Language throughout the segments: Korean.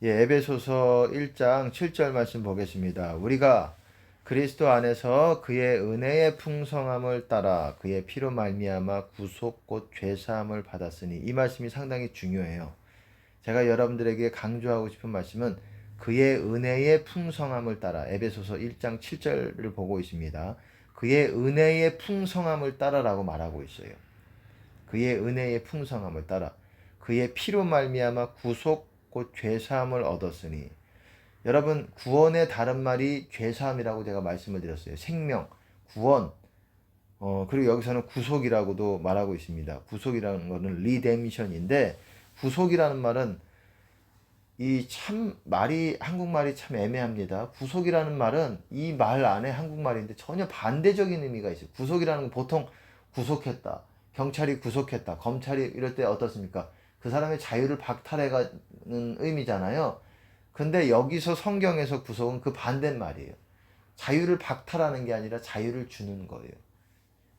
에베소서 1장 7절 말씀 보겠습니다. 우리가 그리스도 안에서 그의 은혜의 풍성함을 따라 그의 피로 말미암아 구속 곧 죄사함을 받았으니, 이 말씀이 상당히 중요해요. 제가 여러분들에게 강조하고 싶은 말씀은 그의 은혜의 풍성함을 따라, 에베소서 1장 7절을 보고 있습니다. 그의 은혜의 풍성함을 따라라고 말하고 있어요. 그의 은혜의 풍성함을 따라 그의 피로 말미암아 구속 곧 죄사함을 얻었으니, 여러분, 구원의 다른 말이 죄사함이라고 제가 말씀을 드렸어요. 생명, 구원, 그리고 여기서는 구속이라고도 말하고 있습니다. 구속이라는 거는 리뎀션인데, 구속이라는 말은 이 참 말이, 한국말이 참 애매합니다. 구속이라는 말은 이 말 안에 한국말인데 전혀 반대적인 의미가 있어요. 구속이라는 건 보통 구속했다, 경찰이 구속했다, 검찰이 이럴 때 어떻습니까? 그 사람의 자유를 박탈해가는 의미잖아요. 근데 여기서 성경에서 구속은 그 반대말이에요. 자유를 박탈하는 게 아니라 자유를 주는 거예요.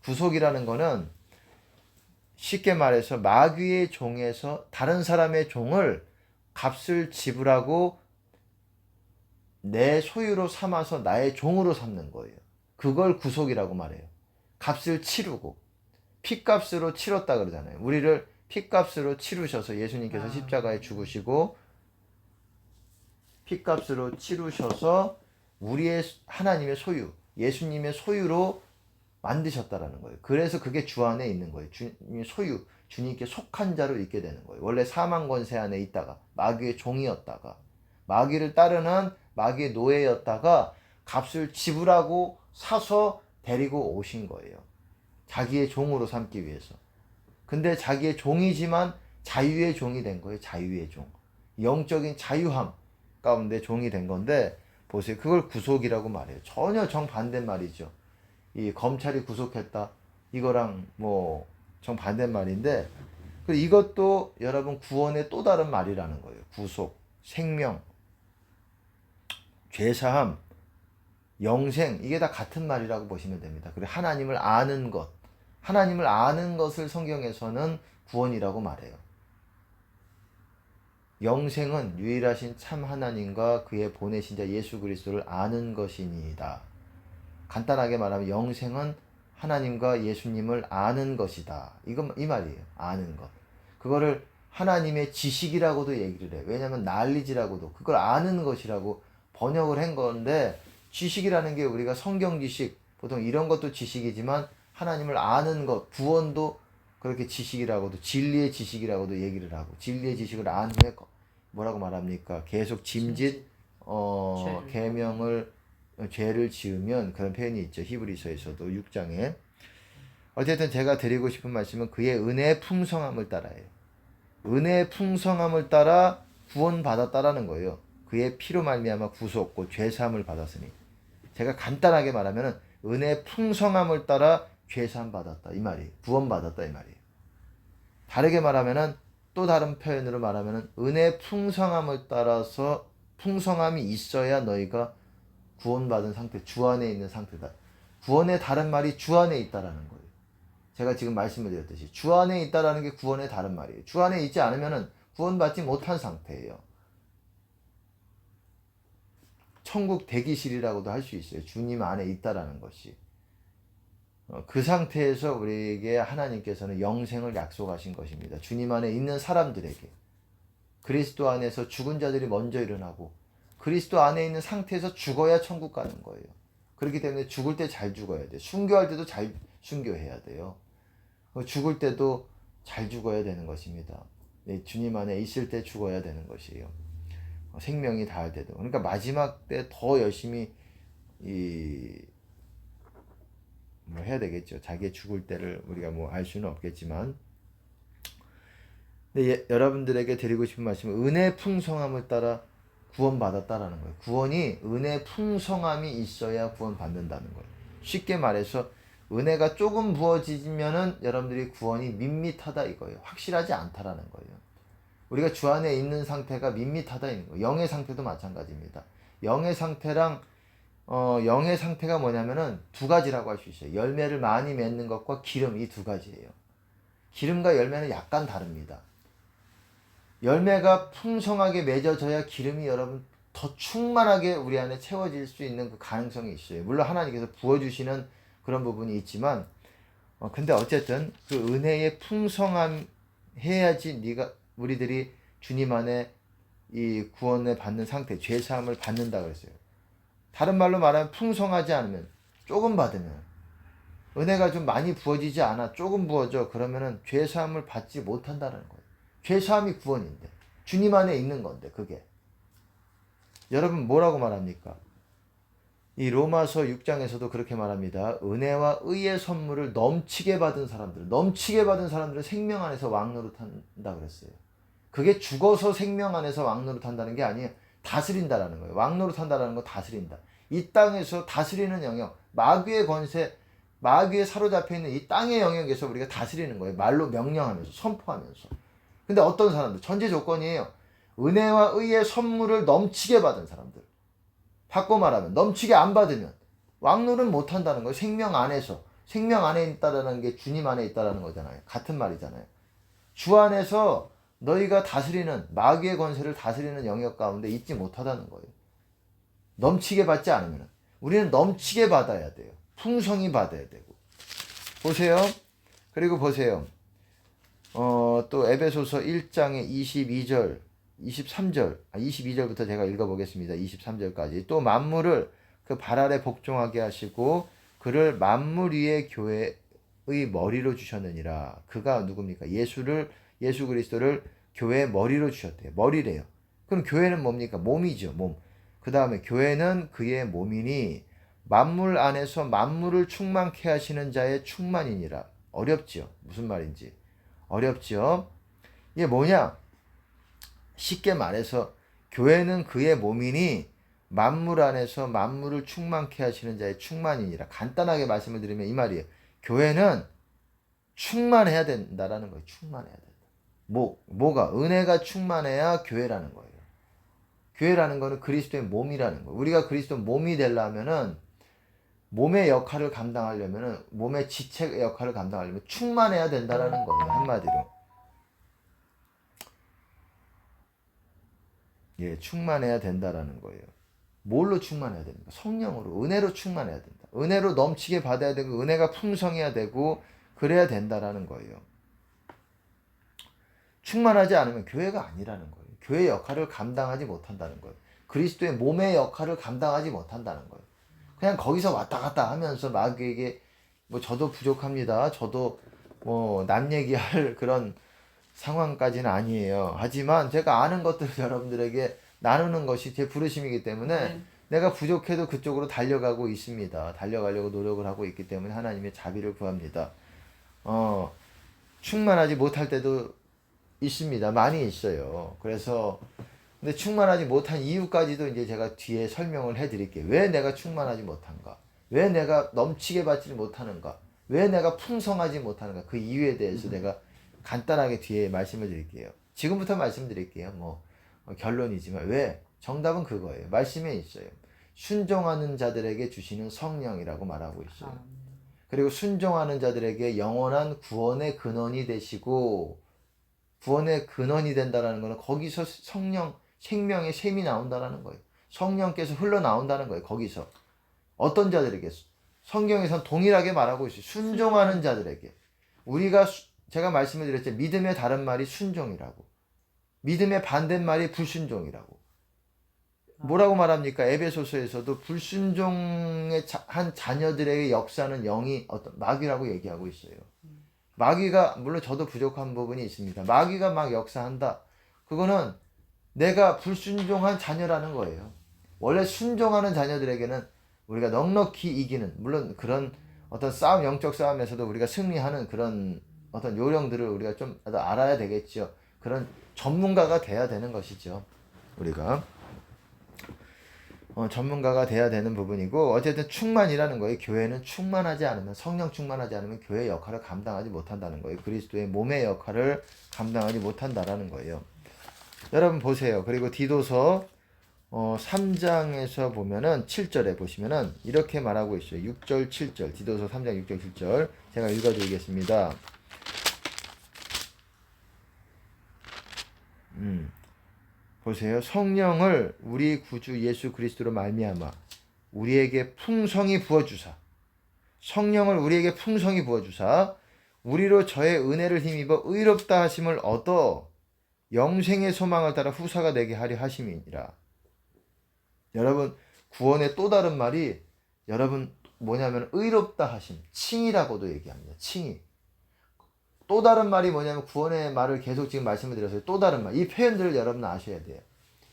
구속이라는 거는 쉽게 말해서 마귀의 종에서 다른 사람의 종을 값을 지불하고 내 소유로 삼아서 나의 종으로 삼는 거예요. 그걸 구속이라고 말해요. 값을 치르고, 피값으로 치렀다 그러잖아요. 우리를 피값으로 치르셔서, 예수님께서 십자가에 죽으시고 피값으로 치르셔서 우리의, 하나님의 소유, 예수님의 소유로 만드셨다라는 거예요. 그래서 그게 주 안에 있는 거예요. 주님의 소유, 주님께 속한 자로 있게 되는 거예요. 원래 사망 권세 안에 있다가 마귀의 종이었다가 마귀를 따르는 마귀의 노예였다가 값을 지불하고 사서 데리고 오신 거예요. 자기의 종으로 삼기 위해서. 근데 자기의 종이지만 자유의 종이 된 거예요. 자유의 종. 영적인 자유함 가운데 종이 된 건데, 보세요. 그걸 구속이라고 말해요. 전혀 정반대 말이죠. 이 검찰이 구속했다, 이거랑 뭐 정반대 말인데, 이것도 여러분 구원의 또 다른 말이라는 거예요. 구속, 생명, 죄사함, 영생, 이게 다 같은 말이라고 보시면 됩니다. 그리고 하나님을 아는 것, 하나님을 아는 것을 성경에서는 구원이라고 말해요. 영생은 유일하신 참 하나님과 그의 보내신 자 예수 그리스도를 아는 것이니이다. 간단하게 말하면 영생은 하나님과 예수님을 아는 것이다. 이 말이에요. 아는 것. 그거를 하나님의 지식이라고도 얘기를 해요. 왜냐하면 날리지라고도, 그걸 아는 것이라고 번역을 한 건데, 지식이라는 게 우리가 성경 지식, 보통 이런 것도 지식이지만 하나님을 아는 것, 구원도 그렇게 지식이라고도, 진리의 지식이라고도 얘기를 하고, 진리의 지식을 안 후에 뭐라고 말합니까? 계속 짐짓 계명을, 죄를 지으면, 그런 표현이 있죠. 히브리서에서도 6장에. 어쨌든 제가 드리고 싶은 말씀은 그의 은혜의 풍성함을 따라예요. 은혜의 풍성함을 따라 구원받았다라는 거예요. 그의 피로 말미암아 구속 곧 죄사함을 받았으니, 제가 간단하게 말하면 은혜의 풍성함을 따라 죄사함 받았다 이 말이에요. 구원받았다 이 말이에요. 다르게 말하면은, 또 다른 표현으로 말하면은, 은혜의 풍성함을 따라서 풍성함이 있어야 너희가 구원받은 상태, 주 안에 있는 상태다. 구원의 다른 말이 주 안에 있다라는 거예요. 제가 지금 말씀을 드렸듯이 주 안에 있다라는 게 구원의 다른 말이에요. 주 안에 있지 않으면은 구원받지 못한 상태예요. 천국 대기실이라고도 할 수 있어요. 주님 안에 있다라는 것이. 그 상태에서 우리에게 하나님께서는 영생을 약속하신 것입니다. 주님 안에 있는 사람들에게. 그리스도 안에서 죽은 자들이 먼저 일어나고, 그리스도 안에 있는 상태에서 죽어야 천국 가는 거예요. 그렇기 때문에 죽을 때 잘 죽어야 돼요. 순교할 때도 잘 순교해야 돼요. 죽을 때도 잘 죽어야 되는 것입니다. 주님 안에 있을 때 죽어야 되는 것이에요. 생명이 닿을 때도. 그러니까 마지막 때 더 열심히 뭐 해야 되겠죠. 자기의 죽을 때를 우리가 뭐 알 수는 없겠지만. 근데 여러분들에게 드리고 싶은 말씀은 은혜 풍성함을 따라 구원받았다라는 거예요. 구원이 은혜 풍성함이 있어야 구원받는다는 거예요. 쉽게 말해서 은혜가 조금 부어지면은 여러분들이 구원이 밋밋하다 이거예요. 확실하지 않다라는 거예요. 우리가 주 안에 있는 상태가 밋밋하다 이런 거예요. 영의 상태도 마찬가지입니다. 영의 상태랑 영의 상태가 뭐냐면은 두 가지라고 할 수 있어요. 열매를 많이 맺는 것과 기름, 이 두 가지예요. 기름과 열매는 약간 다릅니다. 열매가 풍성하게 맺어져야 기름이 여러분 더 충만하게 우리 안에 채워질 수 있는 그 가능성이 있어요. 물론 하나님께서 부어주시는 그런 부분이 있지만, 근데 어쨌든 그 은혜의 풍성함 해야지 우리들이 주님 안에 이 구원을 받는 상태, 죄 사함을 받는다 그랬어요. 다른 말로 말하면 풍성하지 않으면, 조금 받으면, 은혜가 좀 많이 부어지지 않아, 조금 부어져, 그러면은 죄 사함을 받지 못한다는 거예요. 죄 사함이 구원인데, 주님 안에 있는 건데, 그게. 여러분 뭐라고 말합니까? 이 로마서 6장에서도 그렇게 말합니다. 은혜와 의의 선물을 넘치게 받은 사람들은 생명 안에서 왕노릇한다 그랬어요. 그게 죽어서 생명 안에서 왕노릇한다는 게 아니에요. 다스린다라는 거예요. 왕노릇한다라는 거 다스린다. 이 땅에서 다스리는 영역, 마귀의 권세, 마귀에 사로잡혀 있는 이 땅의 영역에서 우리가 다스리는 거예요. 말로 명령하면서, 선포하면서. 근데 어떤 사람들, 전제 조건이에요. 은혜와 의의 선물을 넘치게 받은 사람들. 바꿔 말하면 넘치게 안 받으면 왕노릇 못 한다는 거예요. 생명 안에서. 생명 안에 있다라는 게 주님 안에 있다라는 거잖아요. 같은 말이잖아요. 주 안에서 너희가 다스리는, 마귀의 권세를 다스리는 영역 가운데 있지 못하다는 거예요. 넘치게 받지 않으면. 우리는 넘치게 받아야 돼요. 풍성히 받아야 되고. 보세요. 그리고 보세요. 또 에베소서 1장의 22절, 23절, 22절부터 제가 읽어보겠습니다. 23절까지. 또 만물을 그 발 아래 복종하게 하시고 그를 만물 위의 교회의 머리로 주셨느니라. 그가 누굽니까? 예수 그리스도를 교회의 머리로 주셨대요. 머리래요. 그럼 교회는 뭡니까? 몸이죠. 몸. 그 다음에 교회는 그의 몸이니 만물 안에서 만물을 충만케 하시는 자의 충만이니라. 어렵지요. 무슨 말인지. 어렵지요. 이게 뭐냐? 쉽게 말해서 교회는 그의 몸이니 만물 안에서 만물을 충만케 하시는 자의 충만이니라. 간단하게 말씀을 드리면 이 말이에요. 교회는 충만해야 된다라는 거예요. 충만해야 된다. 뭐가? 은혜가 충만해야 교회라는 거예요. 교회라는 거는 그리스도의 몸이라는 거예요. 우리가 그리스도 몸이 되려면은 몸의 역할을 감당하려면은 몸의 지체 역할을 감당하려면 충만해야 된다라는 거예요. 한마디로. 예, 충만해야 된다라는 거예요. 뭘로 충만해야 됩니까? 성령으로, 은혜로 충만해야 된다. 은혜로 넘치게 받아야 되고 은혜가 풍성해야 되고 그래야 된다라는 거예요. 충만하지 않으면 교회가 아니라는 거예요. 교회의 역할을 감당하지 못한다는 거예요. 그리스도의 몸의 역할을 감당하지 못한다는 거예요. 그냥 거기서 왔다 갔다 하면서 마귀에게 뭐 저도 부족합니다. 저도 뭐 남 얘기할 그런 상황까지는 아니에요. 하지만 제가 아는 것들을 여러분들에게 나누는 것이 제 부르심이기 때문에 내가 부족해도 그쪽으로 달려가고 있습니다. 달려가려고 노력을 하고 있기 때문에 하나님의 자비를 구합니다. 충만하지 못할 때도 있습니다. 많이 있어요. 그래서 근데 충만하지 못한 이유까지도 이제 제가 뒤에 설명을 해드릴게요. 왜 내가 충만하지 못한가? 왜 내가 넘치게 받지 못하는가? 왜 내가 풍성하지 못하는가? 그 이유에 대해서 내가 간단하게 뒤에 말씀을 드릴게요. 지금부터 말씀드릴게요. 결론이지만 왜? 정답은 그거예요. 말씀에 있어요. 순종하는 자들에게 주시는 성령이라고 말하고 있어요. 그리고 순종하는 자들에게 영원한 구원의 근원이 되시고 구원의 근원이 된다는 것은 거기서 성령, 생명의 샘이 나온다는 거예요. 성령께서 흘러나온다는 거예요. 거기서. 어떤 자들에게? 성경에서는 동일하게 말하고 있어요. 순종하는 자들에게. 제가 말씀을 드렸죠. 믿음의 다른 말이 순종이라고. 믿음의 반대말이 불순종이라고. 뭐라고 말합니까? 에베소서에서도 불순종의 한 자녀들에게 역사는 영이 마귀라고 얘기하고 있어요. 마귀가, 물론 저도 부족한 부분이 있습니다. 마귀가 막 역사한다. 그거는 내가 불순종한 자녀라는 거예요. 원래 순종하는 자녀들에게는 우리가 넉넉히 이기는, 물론 그런 어떤 싸움, 영적 싸움에서도 우리가 승리하는 그런 어떤 요령들을 우리가 좀 알아야 되겠죠. 그런 전문가가 돼야 되는 것이죠. 우리가 전문가가 돼야 되는 부분이고, 어쨌든 충만이라는 거예요. 교회는 충만하지 않으면, 성령 충만하지 않으면 교회의 역할을 감당하지 못한다는 거예요. 그리스도의 몸의 역할을 감당하지 못한다라는 거예요. 여러분 보세요. 그리고 디도서 3장에서 보면은 7절에 보시면은 이렇게 말하고 있어요. 6절 7절. 디도서 3장 6절 7절. 제가 읽어드리겠습니다. 보세요. 성령을 우리 구주 예수 그리스도로 말미암아 우리에게 풍성히 부어주사, 성령을 우리에게 풍성히 부어주사 우리로 저의 은혜를 힘입어 의롭다 하심을 얻어 영생의 소망을 따라 후사가 되게 하려 하심이니라. 여러분, 구원의 또 다른 말이 여러분 뭐냐면 의롭다 하심, 칭이라고도 얘기합니다. 칭이. 또 다른 말이 뭐냐면 구원의 말을 계속 지금 말씀을 드렸어요. 또 다른 말. 이 표현들을 여러분 아셔야 돼요.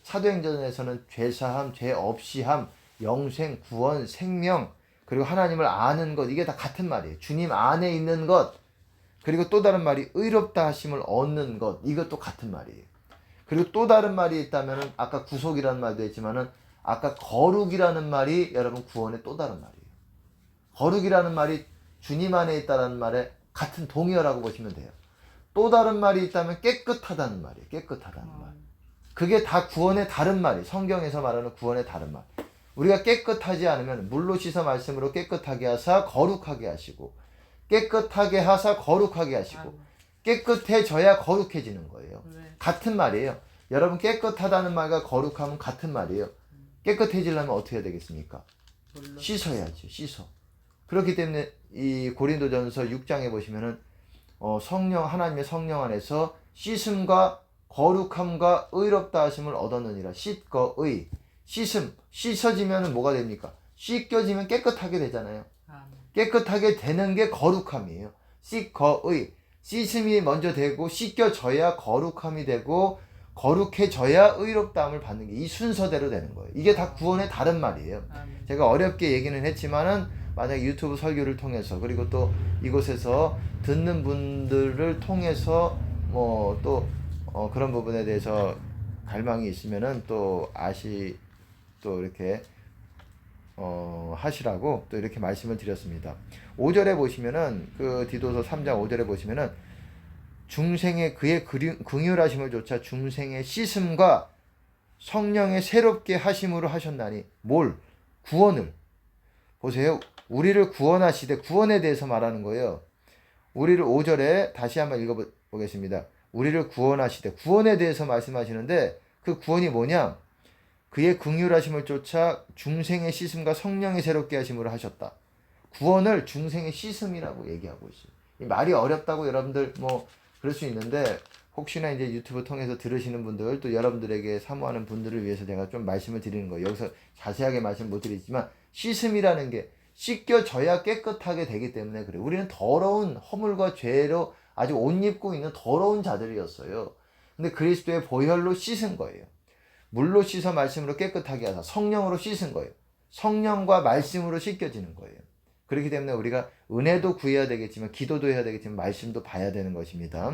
사도행전에서는 죄사함, 죄 없이함, 영생, 구원, 생명, 그리고 하나님을 아는 것, 이게 다 같은 말이에요. 주님 안에 있는 것. 그리고 또 다른 말이 의롭다 하심을 얻는 것, 이것도 같은 말이에요. 그리고 또 다른 말이 있다면은 아까 구속이라는 말도 했지만은 아까 거룩이라는 말이 여러분 구원의 또 다른 말이에요. 거룩이라는 말이 주님 안에 있다라는 말에 같은 동의어라고 보시면 돼요. 또 다른 말이 있다면 깨끗하다는 말이에요. 깨끗하다는 말. 그게 다 구원의 다른 말이에요. 성경에서 말하는 구원의 다른 말. 우리가 깨끗하지 않으면 물로 씻어 말씀으로 깨끗하게 하사 거룩하게 하시고, 깨끗하게 하사 거룩하게 하시고, 깨끗해져야 거룩해지는 거예요. 같은 말이에요. 여러분, 깨끗하다는 말과 거룩함은 같은 말이에요. 깨끗해지려면 어떻게 해야 되겠습니까? 씻어야지. 씻어. 그렇기 때문에 이 고린도전서 6장에 보시면은 성령, 하나님의 성령 안에서 씻음과 거룩함과 의롭다 하심을 얻었느니라. 씻거의. 씻음, 씻어지면 뭐가 됩니까? 씻겨지면 깨끗하게 되잖아요. 깨끗하게 되는 게 거룩함이에요. 씻거의. 씻음이 먼저 되고 씻겨져야 거룩함이 되고 거룩해져야 의롭다함을 받는 게 이 순서대로 되는 거예요. 이게 다 구원의 다른 말이에요. 제가 어렵게 얘기는 했지만은 만약 유튜브 설교를 통해서 그리고 또 이곳에서 듣는 분들을 통해서 또 그런 부분에 대해서 갈망이 있으면은 또 또 이렇게 하시라고 또 이렇게 말씀을 드렸습니다. 5절에 보시면은 그 디도서 3장 5절에 보시면은 중생의 그의 긍휼하심을 조차 중생의 씻음과 성령의 새롭게 하심으로 하셨나니 뭘? 구원을. 보세요. 우리를 구원하시되 구원에 대해서 말하는 거예요. 우리를 5절에 다시 한번 읽어보겠습니다. 우리를 구원하시되 구원에 대해서 말씀하시는데 그 구원이 뭐냐? 그의 긍휼하심을 쫓아 중생의 씻음과 성령의 새롭게 하심으로 하셨다. 구원을 중생의 씻음이라고 얘기하고 있어요. 이 말이 어렵다고 여러분들 그럴 수 있는데 혹시나 이제 유튜브 통해서 들으시는 분들 또 여러분들에게 사모하는 분들을 위해서 제가 좀 말씀을 드리는 거예요. 여기서 자세하게 말씀 못 드리지만 씻음이라는 게 씻겨져야 깨끗하게 되기 때문에 그래요. 우리는 더러운 허물과 죄로 아주 옷 입고 있는 더러운 자들이었어요. 근데 그리스도의 보혈로 씻은 거예요. 물로 씻어 말씀으로 깨끗하게 하사 성령으로 씻은 거예요. 성령과 말씀으로 씻겨지는 거예요. 그렇기 때문에 우리가 은혜도 구해야 되겠지만 기도도 해야 되겠지만 말씀도 봐야 되는 것입니다.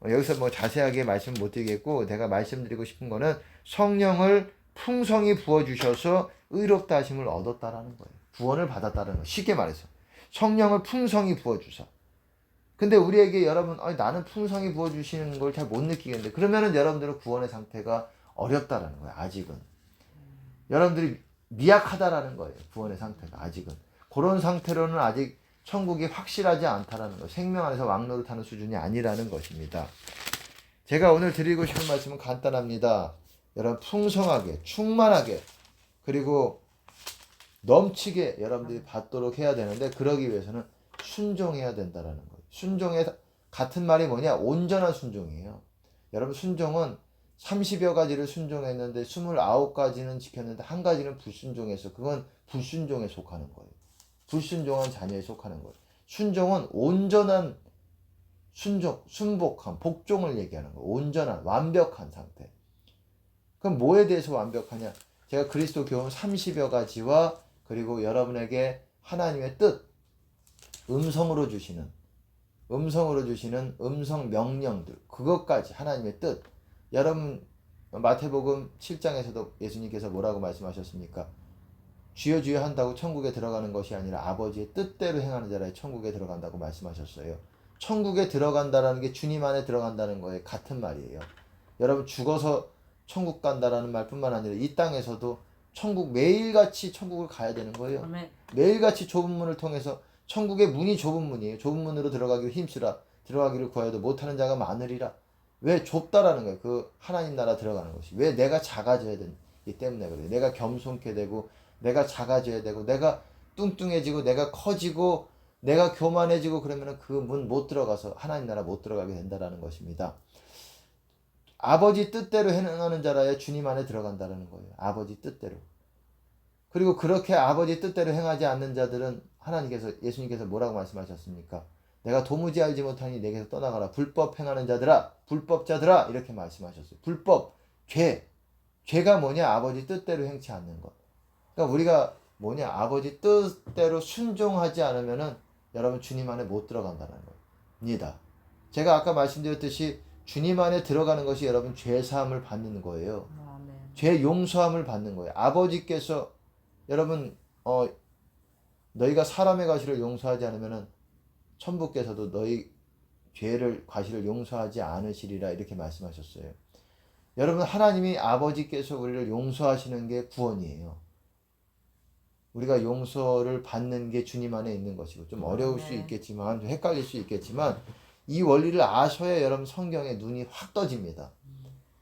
여기서 자세하게 말씀 못 드리겠고 제가 말씀드리고 싶은 거는 성령을 풍성히 부어주셔서 의롭다 하심을 얻었다라는 거예요. 구원을 받았다는 거예요. 쉽게 말해서 성령을 풍성히 부어주사. 근데 우리에게 여러분 나는 풍성히 부어주시는 걸 잘 못 느끼겠는데 그러면은 여러분들은 구원의 상태가 어렵다라는 거예요. 아직은 여러분들이 미약하다라는 거예요. 구원의 상태가 아직은 그런 상태로는 아직 천국이 확실하지 않다라는 거, 생명 안에서 왕노릇하는 수준이 아니라는 것입니다. 제가 오늘 드리고 싶은 말씀은 간단합니다. 여러분 풍성하게, 충만하게, 그리고 넘치게 여러분들이 받도록 해야 되는데 그러기 위해서는 순종해야 된다라는 거예요. 순종의 같은 말이 뭐냐? 온전한 순종이에요. 여러분 순종은 30여 가지를 순종했는데 29가지는 지켰는데 한 가지는 불순종해서 그건 불순종에 속하는 거예요. 불순종한 자녀에 속하는 거예요. 순종은 온전한 순복함, 복종을 얘기하는 거예요. 온전한, 완벽한 상태. 그럼 뭐에 대해서 완벽하냐? 제가 그리스도 교훈 30여 가지와 그리고 여러분에게 하나님의 뜻, 음성으로 주시는 음성 명령들, 그것까지 하나님의 뜻. 여러분 마태복음 7장에서도 예수님께서 뭐라고 말씀하셨습니까? 주여 주여 한다고 천국에 들어가는 것이 아니라 아버지의 뜻대로 행하는 자라 천국에 들어간다고 말씀하셨어요. 천국에 들어간다라는 게 주님 안에 들어간다는 거에 같은 말이에요. 여러분 죽어서 천국 간다라는 말뿐만 아니라 이 땅에서도 매일같이 천국을 가야 되는 거예요. 아멘. 매일같이 좁은 문을 통해서 천국의 문이 좁은 문이에요. 좁은 문으로 들어가기를 힘쓰라. 들어가기를 구하여도 못하는 자가 많으리라. 왜 좁다라는 거예요. 그 하나님 나라 들어가는 것이. 왜 내가 작아져야 되기 때문에 그래요. 내가 겸손케 되고 내가 작아져야 되고 내가 뚱뚱해지고 내가 커지고 내가 교만해지고 그러면은 그 문 못 들어가서 하나님 나라 못 들어가게 된다라는 것입니다. 아버지 뜻대로 행하는 자라야 주님 안에 들어간다라는 거예요. 아버지 뜻대로. 그리고 그렇게 아버지 뜻대로 행하지 않는 자들은 하나님께서 예수님께서 뭐라고 말씀하셨습니까? 내가 도무지 알지 못하니 내게서 떠나가라. 불법 행하는 자들아, 불법자들아 이렇게 말씀하셨어요. 불법, 죄가 뭐냐? 아버지 뜻대로 행치 않는 것. 그러니까 우리가 뭐냐? 아버지 뜻대로 순종하지 않으면은 여러분 주님 안에 못 들어간다는 겁니다. 제가 아까 말씀드렸듯이 주님 안에 들어가는 것이 여러분 죄 사함을 받는 거예요. 죄 용서함을 받는 거예요. 아버지께서 여러분 너희가 사람의 과실을 용서하지 않으면은 천부께서도 너희 죄를 과실을 용서하지 않으시리라 이렇게 말씀하셨어요. 여러분 하나님이 아버지께서 우리를 용서하시는 게 구원이에요. 우리가 용서를 받는 게 주님 안에 있는 것이고 좀 어려울 수 있겠지만 좀 헷갈릴 수 있겠지만 이 원리를 아셔야 여러분 성경에 눈이 확 떠집니다.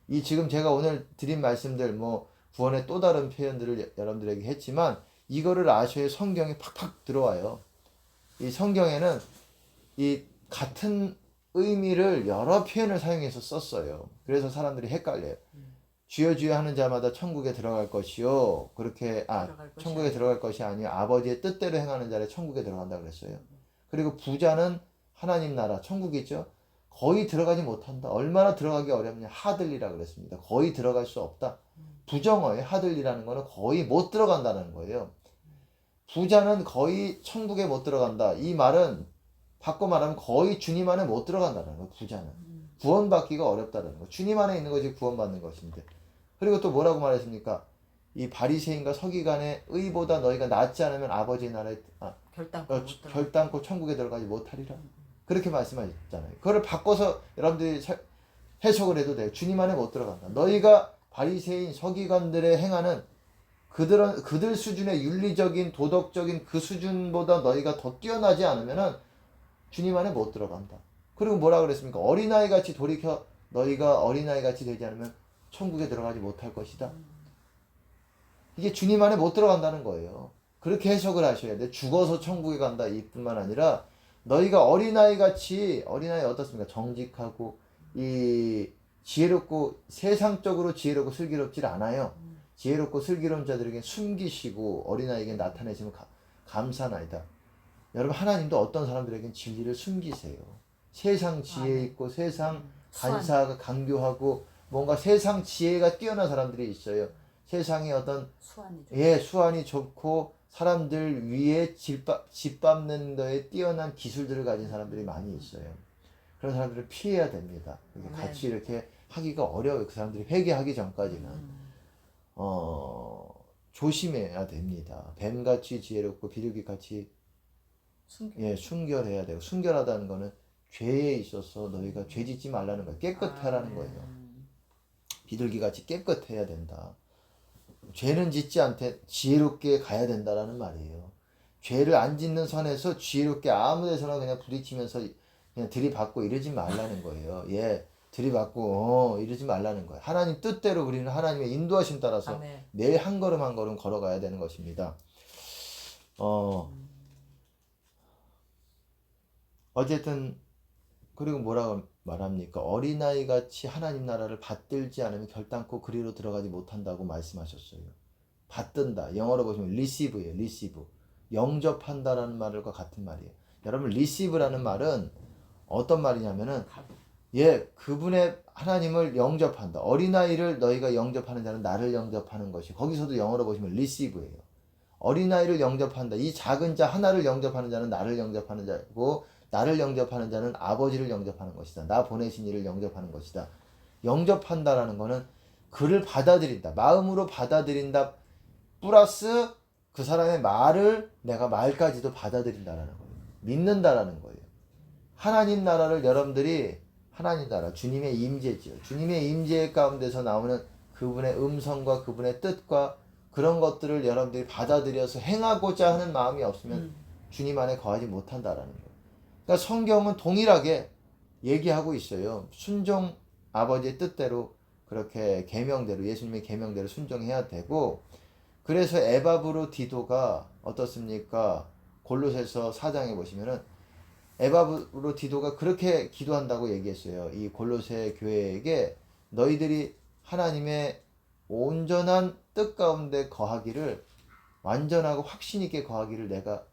이 지금 제가 오늘 드린 말씀들 뭐 구원의 또 다른 표현들을 여러분들에게 했지만 이거를 아셔야 성경이 팍팍 들어와요. 이 성경에는 이 같은 의미를 여러 표현을 사용해서 썼어요. 그래서 사람들이 헷갈려요. 주여 주여 하는 자마다 천국에 들어갈 것이요. 그렇게 천국에 들어갈 것이 아니요 아버지의 뜻대로 행하는 자를 천국에 들어간다 그랬어요. 그리고 부자는 하나님 나라 천국이죠. 거의 들어가지 못한다. 얼마나 들어가기 어렵냐. 하들리라 그랬습니다. 거의 들어갈 수 없다. 부정어에 하들리라는 거는 거의 못 들어간다는 거예요. 부자는 거의 천국에 못 들어간다. 이 말은 바꿔 말하면 거의 주님 안에 못 들어간다는 거예요. 부자는. 구원받기가 어렵다는 거예요. 주님 안에 있는 것이 구원받는 것인데. 그리고 또 뭐라고 말했습니까? 이 바리새인과 서기관의 의보다 너희가 낫지 않으면 아버지의 나라에 결단코 천국에 들어가지 못하리라. 그렇게 말씀하셨잖아요. 그거를 바꿔서 여러분들이 해석을 해도 돼요. 주님 안에 못 들어간다. 너희가 바리새인 서기관들의 행하는 그들 수준의 윤리적인 도덕적인 그 수준보다 너희가 더 뛰어나지 않으면은 주님 안에 못 들어간다. 그리고 뭐라 그랬습니까? 어린아이 같이 돌이켜 너희가 어린아이 같이 되지 않으면 천국에 들어가지 못할 것이다. 이게 주님 안에 못 들어간다는 거예요. 그렇게 해석을 하셔야 돼. 죽어서 천국에 간다 이뿐만 아니라 너희가 어린아이 같이 어린아이 어떻습니까? 정직하고 이 지혜롭고 세상적으로 지혜롭고 슬기롭질 않아요. 지혜롭고 슬기로운 자들에게 숨기시고 어린아이에게 나타내시면 감사나이다. 여러분 하나님도 어떤 사람들에게는 진리를 숨기세요. 세상 지혜 있고 세상 간사하고 강교하고 뭔가 세상 지혜가 뛰어난 사람들이 있어요. 세상에 어떤 수완이 좋고 사람들 위에 짓밟는 데에 뛰어난 기술들을 가진 사람들이 많이 있어요. 그런 사람들을 피해야 됩니다. 같이 이렇게 하기가 어려워요. 그 사람들이 회개하기 전까지는 조심해야 됩니다. 뱀같이 지혜롭고 비둘기같이 순결해야 되고 순결하다는 거는 죄에 있어서 너희가 죄 짓지 말라는 거예요. 깨끗하라는 거예요. 비둘기같이 깨끗해야 된다. 죄는 짓지 않되 지혜롭게 가야 된다라는 말이에요. 죄를 안 짓는 선에서 지혜롭게 아무 데서나 그냥 부딪히면서 그냥 들이받고 이러지 말라는 거예요. 들이받고 이러지 말라는 거예요. 하나님 뜻대로 우리는 하나님의 인도하심 따라서 매일 한 걸음 한 걸음 걸어가야 되는 것입니다. 어쨌든 그리고 뭐라고 말합니까? 어린아이같이 하나님 나라를 받들지 않으면 결단코 그리로 들어가지 못한다고 말씀하셨어요. 받든다. 영어로 보시면 receive예요. receive. 영접한다라는 말과 같은 말이에요. 여러분 receive라는 말은 어떤 말이냐면은 그분의 하나님을 영접한다. 어린아이를 너희가 영접하는 자는 나를 영접하는 것이 거기서도 영어로 보시면 receive예요. 어린아이를 영접한다. 이 작은 자 하나를 영접하는 자는 나를 영접하는 자고 나를 영접하는 자는 아버지를 영접하는 것이다. 나 보내신 이를 영접하는 것이다. 영접한다라는 거는 그를 받아들인다. 마음으로 받아들인다. 플러스 그 사람의 말을 내가 말까지도 받아들인다라는 거예요. 믿는다라는 거예요. 하나님 나라를 여러분들이 하나님 나라 주님의 임재지요. 주님의 임재 가운데서 나오는 그분의 음성과 그분의 뜻과 그런 것들을 여러분들이 받아들여서 행하고자 하는 마음이 없으면 주님 안에 거하지 못한다라는 거예요. 그러니까 성경은 동일하게 얘기하고 있어요. 순종 아버지의 뜻대로 그렇게 계명대로 예수님의 계명대로 순종해야 되고 그래서 에바브로디도가 어떻습니까? 골로새서 4장에 보시면은 에바브로디도가 그렇게 기도한다고 얘기했어요. 이 골로새 교회에게 너희들이 하나님의 온전한 뜻 가운데 거하기를 완전하고 확신 있게 거하기를 내가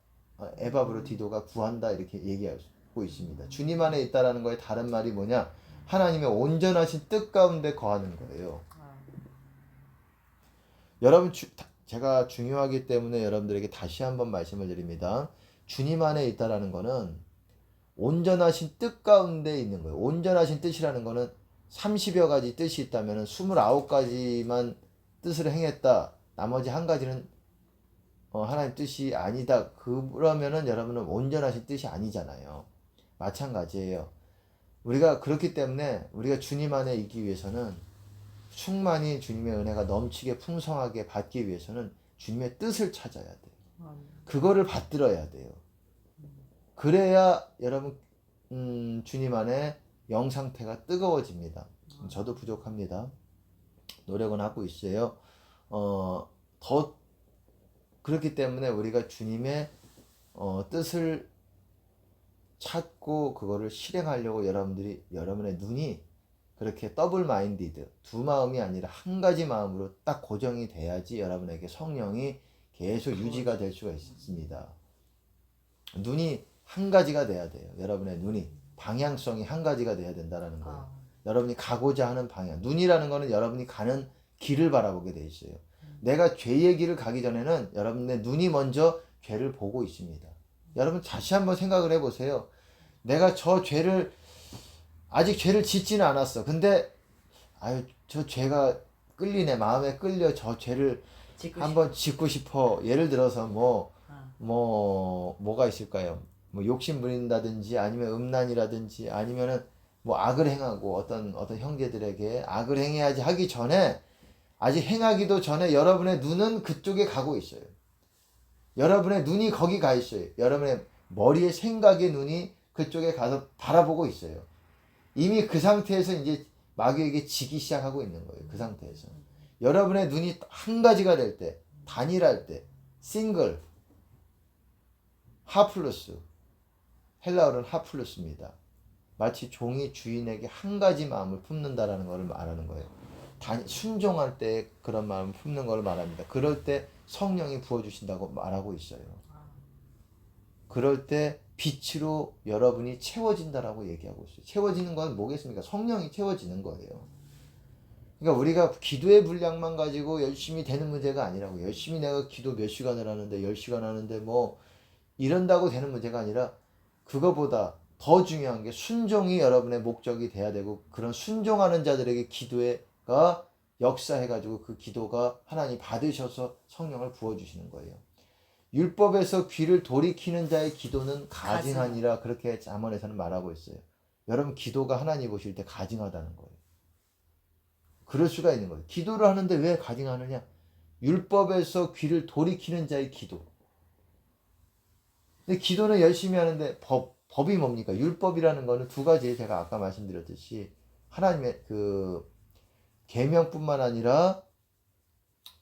에바브로디도가 구한다 이렇게 얘기하고 있습니다. 주님 안에 있다라는 거의 다른 말이 뭐냐? 하나님의 온전하신 뜻 가운데 거하는 거예요. 여러분 제가 중요하기 때문에 여러분들에게 다시 한번 말씀을 드립니다. 주님 안에 있다라는 거는 온전하신 뜻 가운데 있는 거예요. 온전하신 뜻이라는 거는 30여 가지 뜻이 있다면 29가지만 뜻을 행했다. 나머지 한 가지는 하나님 뜻이 아니다. 그러면은 여러분은 온전하신 뜻이 아니잖아요. 마찬가지예요. 우리가 그렇기 때문에 우리가 주님 안에 있기 위해서는 충만히 주님의 은혜가 넘치게 풍성하게 받기 위해서는 주님의 뜻을 찾아야 돼요. 그거를 받들어야 돼요. 그래야 여러분 주님 안에 영 상태가 뜨거워집니다. 저도 부족합니다. 노력은 하고 있어요. 더 그렇기 때문에 우리가 주님의 뜻을 찾고 그거를 실행하려고 여러분의 눈이 그렇게 더블 마인디드 두 마음이 아니라 한 가지 마음으로 딱 고정이 돼야지 여러분에게 성령이 계속 유지가 될 수가 있습니다. 눈이 한 가지가 돼야 돼요. 여러분의 눈이 방향성이 한 가지가 돼야 된다는 거예요. 여러분이 가고자 하는 방향. 눈이라는 거는 여러분이 가는 길을 바라보게 돼 있어요. 내가 죄의 길을 가기 전에는 여러분의 눈이 먼저 죄를 보고 있습니다. 여러분 다시 한번 생각을 해보세요. 내가 아직 죄를 짓지는 않았어. 근데 저 죄가 끌리네. 마음에 끌려. 저 죄를 한번 짓고 싶어. 예를 들어서 뭐가 있을까요? 뭐 욕심 부린다든지 아니면 음란이라든지 아니면은 뭐 악을 행하고 어떤 형제들에게 악을 행해야지 하기 전에 아직 행하기도 전에 여러분의 눈은 그쪽에 가고 있어요. 여러분의 눈이 거기 가 있어요. 여러분의 머리의 생각의 눈이 그쪽에 가서 바라보고 있어요. 이미 그 상태에서 이제 마귀에게 지기 시작하고 있는 거예요. 그 상태에서. 여러분의 눈이 한 가지가 될 때, 단일할 때, 싱글, 하플루스, 헬라어는 하플루스입니다. 마치 종이 주인에게 한 가지 마음을 품는다라는 것을 말하는 거예요. 순종할 때 그런 마음을 품는 걸 말합니다. 그럴 때 성령이 부어주신다고 말하고 있어요. 그럴 때 빛으로 여러분이 채워진다라고 얘기하고 있어요. 채워지는 건 뭐겠습니까? 성령이 채워지는 거예요. 그러니까 우리가 기도의 분량만 가지고 열심히 되는 문제가 아니라고. 열심히 내가 기도 몇 시간을 하는데 10시간 하는데 뭐 이런다고 되는 문제가 아니라 그거보다 더 중요한 게 순종이 여러분의 목적이 돼야 되고 그런 순종하는 자들에게 기도가 역사해가지고 그 기도가 하나님 받으셔서 성령을 부어주시는 거예요. 율법에서 귀를 돌이키는 자의 기도는 가증하니라 그렇게 잠언에서는 말하고 있어요. 여러분 기도가 하나님 보실 때 가증하다는 거예요. 그럴 수가 있는 거예요. 기도를 하는데 왜 가증하느냐? 율법에서 귀를 돌이키는 자의 기도. 근데 기도는 열심히 하는데 법이 뭡니까? 율법이라는 거는 두 가지 제가 아까 말씀드렸듯이 하나님의 그 계명뿐만 아니라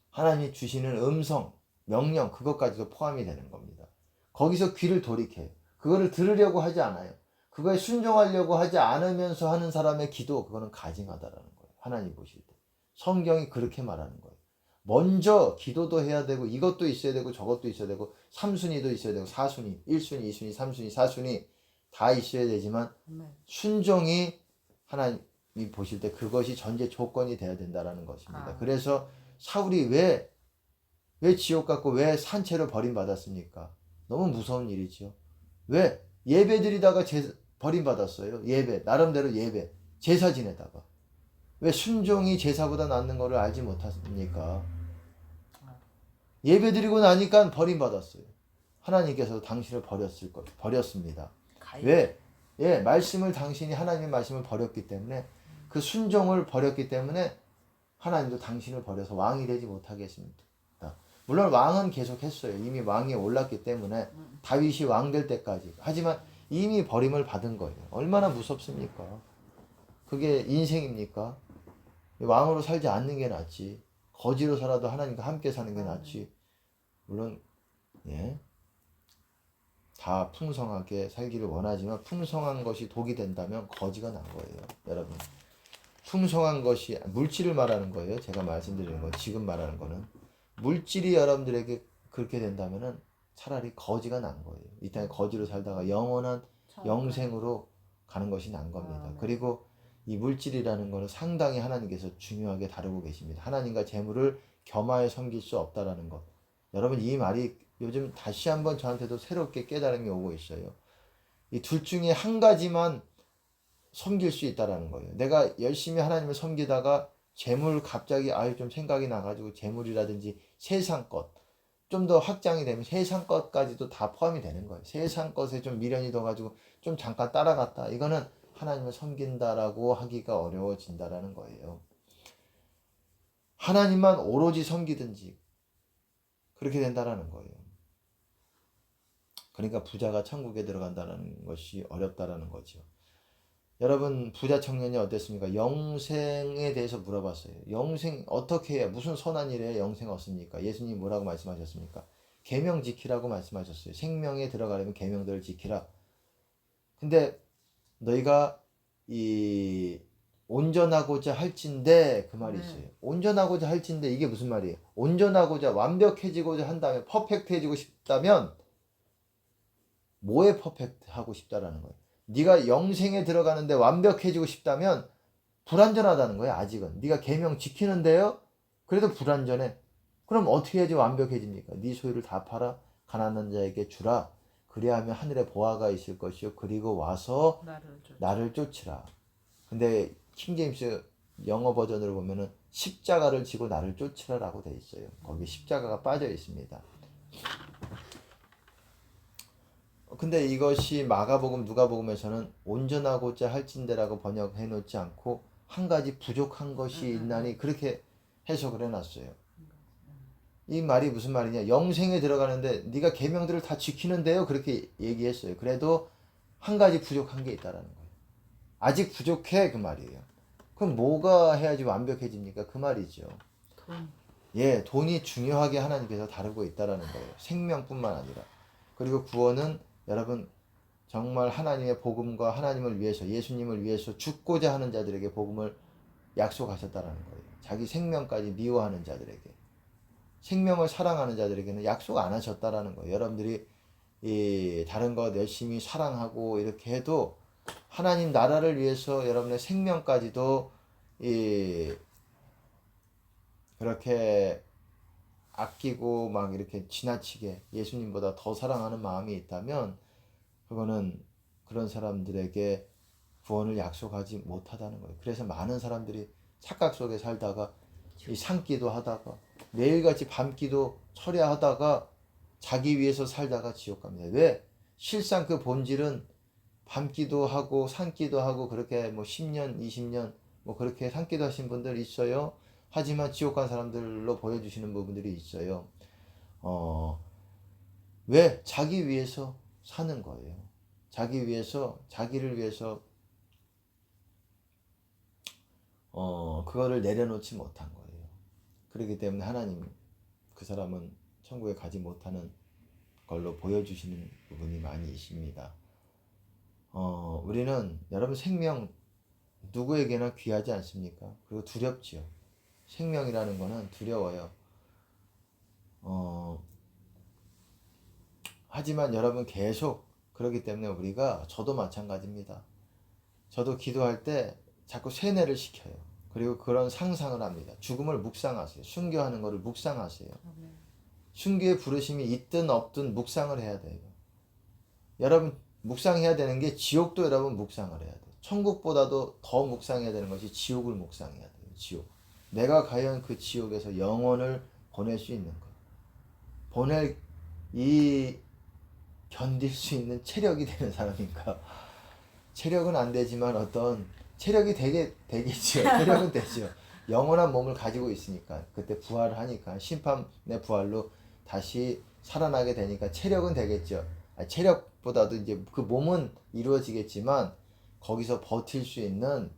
하나님이 주시는 음성, 명령 그것까지도 포함이 되는 겁니다. 거기서 귀를 돌이켜요. 그거를 들으려고 하지 않아요. 그거에 순종하려고 하지 않으면서 하는 사람의 기도 그거는 가증하다라는 거예요. 하나님 보실 때. 성경이 그렇게 말하는 거예요. 먼저 기도도 해야 되고 이것도 있어야 되고 저것도 있어야 되고 3순위도 있어야 되고 4순위, 1순위, 2순위, 3순위, 4순위 다 있어야 되지만 순종이 하나님이 보실 때 그것이 전제 조건이 돼야 된다라는 것입니다. 그래서 사울이 왜 지옥 갔고 왜 산채로 버림받았습니까? 너무 무서운 일이죠. 왜? 예배 드리다가 버림받았어요. 예배, 나름대로 예배, 제사 지내다가. 왜 순종이 제사보다 낫는 것을 알지 못했습니까? 예배 드리고 나니까 버림받았어요. 하나님께서 당신을 버렸습니다. 왜? 말씀을 당신이 하나님의 말씀을 버렸기 때문에 그 순종을 버렸기 때문에 하나님도 당신을 버려서 왕이 되지 못하게 했습니다. 물론 왕은 계속 했어요. 이미 왕에 올랐기 때문에 다윗이 왕 될 때까지. 하지만 이미 버림을 받은 거예요. 얼마나 무섭습니까? 그게 인생입니까? 왕으로 살지 않는 게 낫지. 거지로 살아도 하나님과 함께 사는 게 낫지. 물론 예, 다 풍성하게 살기를 원하지만 풍성한 것이 독이 된다면 거지가 난 거예요. 여러분, 풍성한 것이 물질을 말하는 거예요. 제가 말씀드리는 건, 지금 말하는 거는 물질이 여러분들에게 그렇게 된다면은 차라리 거지가 난 거예요. 이 땅에 거지로 살다가 영원한 영생으로 가는 것이 난 겁니다. 그리고 이 물질이라는 거는 상당히 하나님께서 중요하게 다루고 계십니다. 하나님과 재물을 겸하여 섬길 수 없다라는 것. 여러분, 이 말이 요즘 다시 한번 저한테도 새롭게 깨달음이 오고 있어요. 이 둘 중에 한 가지만 섬길 수 있다라는 거예요. 내가 열심히 하나님을 섬기다가 재물 갑자기 좀 생각이 나가지고 재물이라든지 세상 것 좀 더 확장이 되면 세상 것까지도 다 포함이 되는 거예요. 세상 것에 좀 미련이 더 가지고 좀 잠깐 따라갔다. 이거는 하나님을 섬긴다라고 하기가 어려워진다라는 거예요. 하나님만 오로지 섬기든지 그렇게 된다라는 거예요. 그러니까 부자가 천국에 들어간다는 것이 어렵다라는 거죠. 여러분, 부자 청년이 어땠습니까? 영생에 대해서 물어봤어요. 영생 어떻게 해야, 무슨 선한 일에 영생 얻습니까? 예수님 뭐라고 말씀하셨습니까? 계명 지키라고 말씀하셨어요. 생명에 들어가려면 계명들을 지키라. 근데 너희가 이 온전하고자 할진대, 그 말이 있어요. 온전하고자 할진대, 이게 무슨 말이에요? 온전하고자, 완벽해지고자 한다면, 퍼펙트해지고 싶다면 뭐에 퍼펙트 하고 싶다라는 거예요. 네가 영생에 들어가는데 완벽해지고 싶다면 불완전하다는 거예요. 아직은 네가 계명 지키는데요, 그래도 불완전해. 그럼 어떻게 해야지 완벽해집니까? 네 소유를 다 팔아 가난한 자에게 주라. 그리하면 하늘에 보화가 있을 것이요, 그리고 와서 나를 쫓으라. 근데 킹제임스 영어 버전으로 보면은 십자가를 지고 나를 쫓으라라고 돼 있어요. 거기 십자가가 빠져 있습니다. 근데 이것이 마가복음, 누가복음에서는 온전하고자 할진대라고 번역해 놓지 않고 한 가지 부족한 것이 있나니 그렇게 해석을 해놨어요. 이 말이 무슨 말이냐? 영생에 들어가는데 네가 계명들을 다 지키는데요, 그렇게 얘기했어요. 그래도 한 가지 부족한 게 있다라는 거예요. 아직 부족해, 그 말이에요. 그럼 뭐가 해야지 완벽해집니까? 그 말이죠. 예, 돈이 중요하게 하나님께서 다루고 있다라는 거예요. 생명뿐만 아니라. 그리고 구원은 여러분 정말 하나님의 복음과 하나님을 위해서, 예수님을 위해서 죽고자 하는 자들에게 복음을 약속하셨다라는 거예요. 자기 생명까지 미워하는 자들에게, 생명을 사랑하는 자들에게는 약속 안 하셨다라는 거예요. 여러분들이 이 다른 것 열심히 사랑하고 이렇게 해도 하나님 나라를 위해서 여러분의 생명까지도 이 그렇게 아끼고 막 이렇게 지나치게 예수님보다 더 사랑하는 마음이 있다면 그거는 그런 사람들에게 구원을 약속하지 못하다는 거예요. 그래서 많은 사람들이 착각 속에 살다가 이 산기도 하다가 매일같이 밤기도 철야하다가 자기 위해서 살다가 지옥 갑니다. 왜? 실상 그 본질은 밤기도 하고 산기도 하고 그렇게 뭐 10년, 20년 뭐 그렇게 산기도 하신 분들 있어요. 하지만 지옥 간 사람들로 보여주시는 부분들이 있어요. 왜? 자기 위해서 사는 거예요. 자기 위해서, 자기를 위해서 그거를 내려놓지 못한 거예요. 그렇기 때문에 하나님, 그 사람은 천국에 가지 못하는 걸로 보여주시는 부분이 많이 있습니다. 우리는 여러분 생명 누구에게나 귀하지 않습니까? 그리고 두렵지요. 생명이라는 거는 두려워요. 하지만 여러분 계속 그렇기 때문에 우리가, 저도 마찬가지입니다. 저도 기도할 때 자꾸 세뇌를 시켜요. 그리고 그런 상상을 합니다. 죽음을 묵상하세요. 순교하는 것을 묵상하세요. 순교의 부르심이 있든 없든 묵상을 해야 돼요. 여러분 묵상해야 되는 게, 지옥도 여러분 묵상을 해야 돼요. 천국보다도 더 묵상해야 되는 것이 지옥을 묵상해야 돼요. 지옥. 내가 과연 그 지옥에서 영혼을 보낼 수 있는 것, 보낼 이 견딜 수 있는 체력이 되는 사람인가? 체력은 안 되지만 어떤 체력이 되겠죠. 체력은 되죠. 영원한 몸을 가지고 있으니까, 그때 부활을 하니까, 심판의 부활로 다시 살아나게 되니까 체력은 되겠죠. 체력보다도 이제 그 몸은 이루어지겠지만 거기서 버틸 수 있는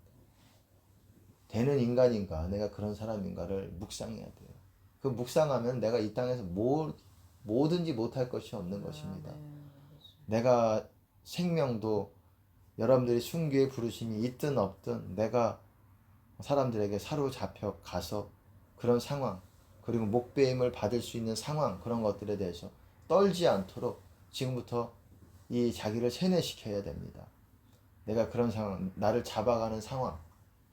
되는 인간인가, 내가 그런 사람인가를 묵상해야 돼요. 그 묵상하면 내가 이 땅에서 뭐든지 못할 것이 없는 것입니다. 내가 생명도 여러분들이 순교의 부르심이 있든 없든 내가 사람들에게 사로잡혀 가서 그런 상황, 그리고 목배임을 받을 수 있는 상황, 그런 것들에 대해서 떨지 않도록 지금부터 이 자기를 세뇌시켜야 됩니다. 내가 그런 상황, 나를 잡아가는 상황,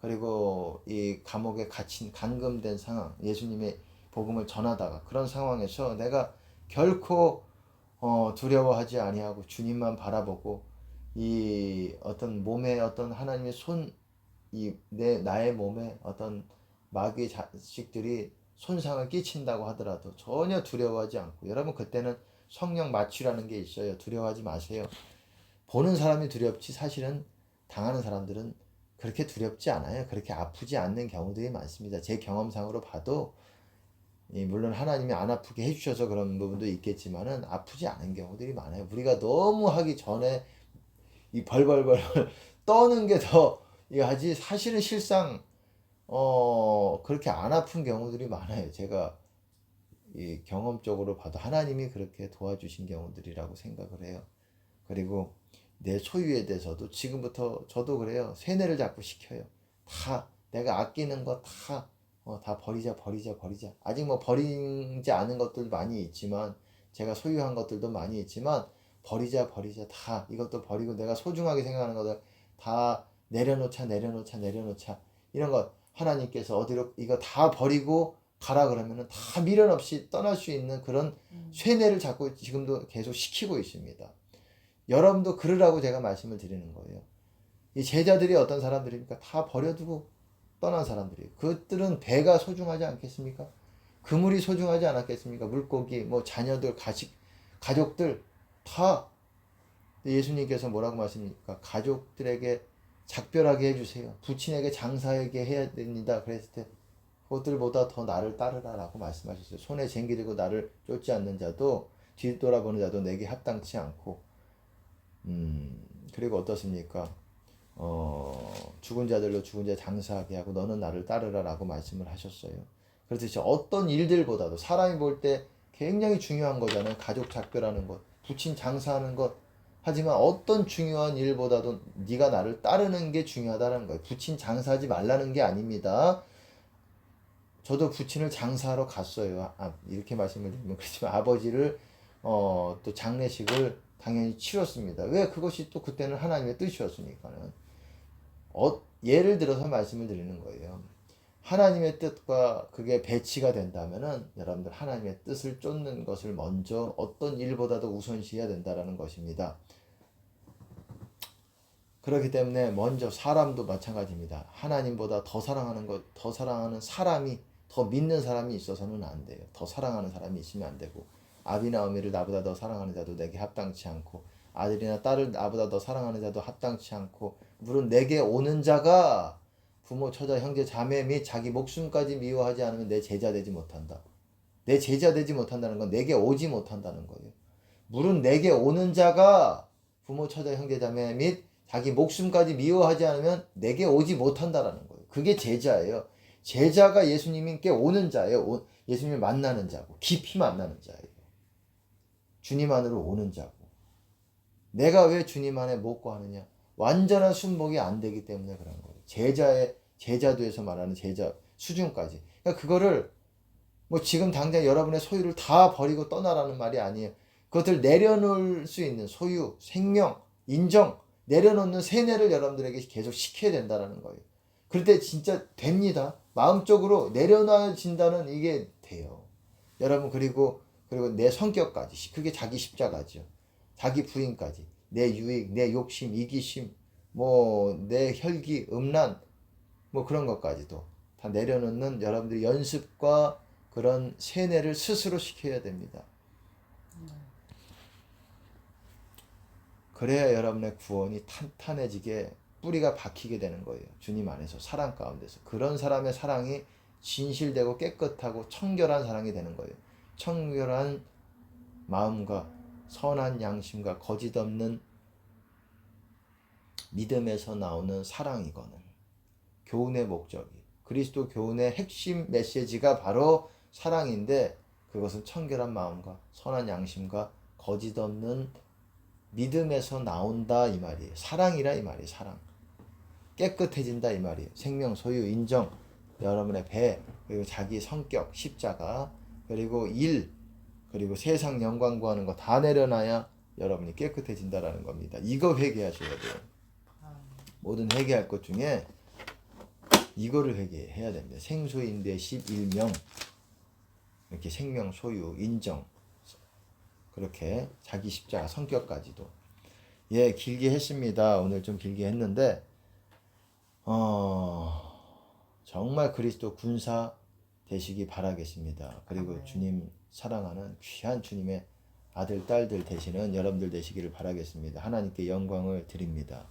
그리고 이 감옥에 갇힌 감금된 상황, 예수님의 복음을 전하다가 그런 상황에서 내가 결코 두려워하지 아니하고 주님만 바라보고 이 어떤 몸에 어떤 하나님의 손, 나의 몸에 어떤 마귀의 자식들이 손상을 끼친다고 하더라도 전혀 두려워하지 않고, 여러분 그때는 성령 마취라는 게 있어요. 두려워하지 마세요. 보는 사람이 두렵지 사실은 당하는 사람들은 그렇게 두렵지 않아요. 그렇게 아프지 않는 경우들이 많습니다. 제 경험상으로 봐도 물론 하나님이 안 아프게 해주셔서 그런 부분도 있겠지만은 아프지 않은 경우들이 많아요. 우리가 너무 하기 전에 이 벌벌벌 떠는 게 더 하지, 사실은 실상 그렇게 안 아픈 경우들이 많아요. 제가 이 경험적으로 봐도 하나님이 그렇게 도와주신 경우들이라고 생각을 해요. 그리고 내 소유에 대해서도 지금부터 저도 그래요. 세뇌를 자꾸 시켜요. 다 내가 아끼는 거 다 버리자. 아직 뭐 버리지 않은 것들 많이 있지만, 제가 소유한 것들도 많이 있지만, 버리자. 다 이것도 버리고 내가 소중하게 생각하는 것들 다 내려놓자. 이런 것 하나님께서 어디로 이거 다 버리고 가라 그러면은 다 미련 없이 떠날 수 있는 그런 쇠뇌를 자꾸 지금도 계속 시키고 있습니다. 여러분도 그러라고 제가 말씀을 드리는 거예요. 이 제자들이 어떤 사람들입니까? 다 버려두고 떠난 사람들이에요. 그들은 배가 소중하지 않겠습니까? 그물이 소중하지 않았겠습니까? 물고기, 뭐 자녀들, 가족들 다. 예수님께서 뭐라고 말씀입니까? 가족들에게 작별하게 해주세요. 부친에게 장사하게 해야 됩니다. 그랬을 때 그것들보다 더 나를 따르라라고 말씀하셨어요. 손에 쟁기 들고 나를 쫓지 않는 자도 뒤돌아보는 자도 내게 합당치 않고. 그리고 어떻습니까? 죽은 자들로 죽은 자 장사하게 하고 너는 나를 따르라라고 말씀을 하셨어요. 그래서 어떤 일들보다도 사람이 볼 때 굉장히 중요한 거잖아요. 가족 작별하는 것, 부친 장사하는 것. 하지만 어떤 중요한 일보다도 네가 나를 따르는 게 중요하다는 거예요. 부친 장사하지 말라는 게 아닙니다. 저도 부친을 장사하러 갔어요. 이렇게 말씀을 드리면 그렇지만 아버지를 또 장례식을 당연히 치렀습니다. 왜? 그것이 또 그때는 하나님의 뜻이었으니까는. 예를 들어서 말씀을 드리는 거예요. 하나님의 뜻과 그게 배치가 된다면은 여러분들 하나님의 뜻을 쫓는 것을 먼저 어떤 일보다도 우선시해야 된다라는 것입니다. 그렇기 때문에 먼저 사람도 마찬가지입니다. 하나님보다 더 사랑하는 것, 더 사랑하는 사람이, 더 믿는 사람이 있어서는 안 돼요. 더 사랑하는 사람이 있으면 안 되고, 아비나 어미를 나보다 더 사랑하는 자도 내게 합당치 않고, 아들이나 딸을 나보다 더 사랑하는 자도 합당치 않고, 물론 내게 오는 자가 부모, 처자, 형제, 자매 및 자기 목숨까지 미워하지 않으면 내 제자 되지 못한다. 내 제자 되지 못한다는 건 내게 오지 못한다는 거예요. 물은 내게 오는 자가 부모, 처자, 형제, 자매 및 자기 목숨까지 미워하지 않으면 내게 오지 못한다라는 거예요. 그게 제자예요. 제자가 예수님께 오는 자예요. 예수님을 만나는 자고, 깊이 만나는 자예요. 주님 안으로 오는 자고. 내가 왜 주님 안에 못 구하느냐? 완전한 순복이 안 되기 때문에 그런 거예요. 제자도에서 말하는 제자 수준까지. 그러니까 그거를 뭐 지금 당장 여러분의 소유를 다 버리고 떠나라는 말이 아니에요. 그것을 내려놓을 수 있는 소유, 생명, 인정, 내려놓는 세뇌를 여러분들에게 계속 시켜야 된다는 거예요. 그럴 때 진짜 됩니다. 마음적으로 내려놔진다는 이게 돼요. 여러분, 그리고 내 성격까지, 그게 자기 십자가죠. 자기 부인까지, 내 유익, 내 욕심, 이기심, 뭐 내 혈기, 음란, 뭐 그런 것까지도 다 내려놓는 여러분들의 연습과 그런 세뇌를 스스로 시켜야 됩니다. 그래야 여러분의 구원이 탄탄해지게 뿌리가 박히게 되는 거예요. 주님 안에서, 사랑 가운데서. 그런 사람의 사랑이 진실되고 깨끗하고 청결한 사랑이 되는 거예요. 청결한 마음과 선한 양심과 거짓 없는 믿음에서 나오는 사랑이거늘. 교훈의 목적이 그리스도 교훈의 핵심 메시지가 바로 사랑인데 그것은 청결한 마음과 선한 양심과 거짓 없는 믿음에서 나온다 이 말이에요. 사랑이라 이 말이에요. 사랑. 깨끗해진다 이 말이에요. 생명, 소유, 인정, 여러분의 배, 그리고 자기 성격, 십자가, 그리고 일, 그리고 세상 영광 구하는 거 다 내려놔야 여러분이 깨끗해진다라는 겁니다. 이거 회개하셔야 돼요. 모든 회개할 것 중에 이거를 회개해야 됩니다. 생소인대 11명, 이렇게 생명, 소유, 인정, 그렇게 자기 십자가, 성격까지도. 예, 길게 했습니다. 오늘 좀 길게 했는데 정말 그리스도 군사 되시기 바라겠습니다. 그리고 주님 사랑하는 귀한 주님의 아들, 딸들 되시는 여러분들 되시기를 바라겠습니다. 하나님께 영광을 드립니다.